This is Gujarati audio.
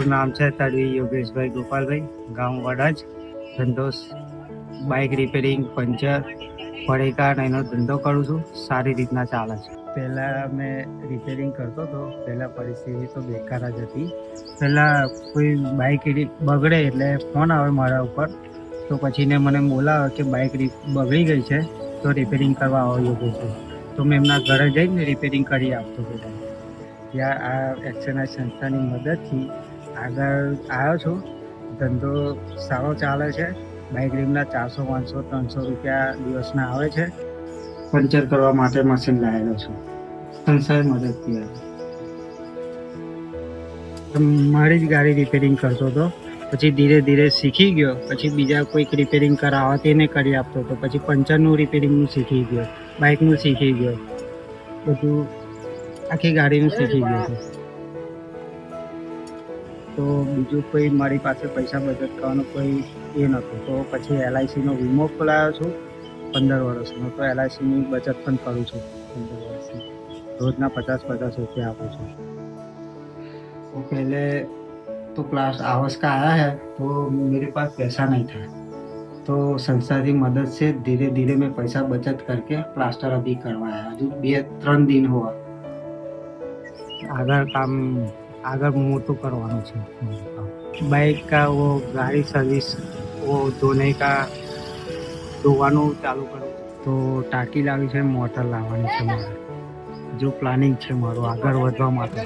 મારું નામ છે તડવી યોગેશભાઈ ગોપાલભાઈ, ગામ વડાજ. ધંધો બાઇક રિપેરિંગ, પંચર, પડીકા એનો ધંધો કરું છું. સારી રીતના ચાલે છે. પહેલાં મેં રિપેરિંગ કરતો હતો. પહેલાં પરિસ્થિતિ તો બેકાર જ હતી. પહેલાં કોઈ બાઇક બગડે એટલે ફોન આવે મારા ઉપર, તો પછી ને મને બોલાવે કે બાઇક બગડી ગઈ છે તો રિપેરિંગ કરવા આવો યોગેશભાઈ. તો મેં એમના ઘરે જઈને રિપેરિંગ કરી આપતો હતો. ત્યાં આ એક્સએનઆઈ સંસ્થાની મદદથી આગળ આવ્યો છું. ધંધો સારો ચાલે છે. બાઇક રીમના 400, 500, 300 રૂપિયા દિવસના આવે છે. પંચર કરવા માટે મશીન લાવેલો છું. સંસ્થાએ મદદથી મારી જ ગાડી રિપેરિંગ કરતો હતો. પછી ધીરે ધીરે શીખી ગયો. પછી બીજા કોઈક રિપેરિંગ કરાવવા તેને કરી આપતો હતો. પછી પંચરનું રિપેરિંગનું શીખી ગયો, બાઇકનું શીખી ગયો, બધું આખી ગાડીનું શીખી ગયો હતો. તો બીજું કોઈ મારી પાસે પૈસા બચત કરવાનો કોઈ એ નહોતું. તો પછી LICનો વીમો ખોલાવ્યો છું 15 વર્ષનો. તો LICની બચત પણ કરું છું 15 વર્ષની. રોજના 50 રૂપિયા આપું છું. तो पहले तो क्लास आवर्स का आया है तो मेरे पास पैसा नहीं था, तो संस्था की मदद से धीरे धीरे मैं पैसा बचत करके प्लास्टर अभी करवाया. अभी 2-3 दिन हुआ. આગળ કામ આગળ મોટું કરવાનું છે. બાઇક કા वो गाड़ी सर्विस वो ધોવાનું ચાલુ કરું. તો ટાંકી લાવી છે, મોટર લાવવાની છે મારે. જો પ્લાનિંગ છે મારું આગળ વધવા માટે.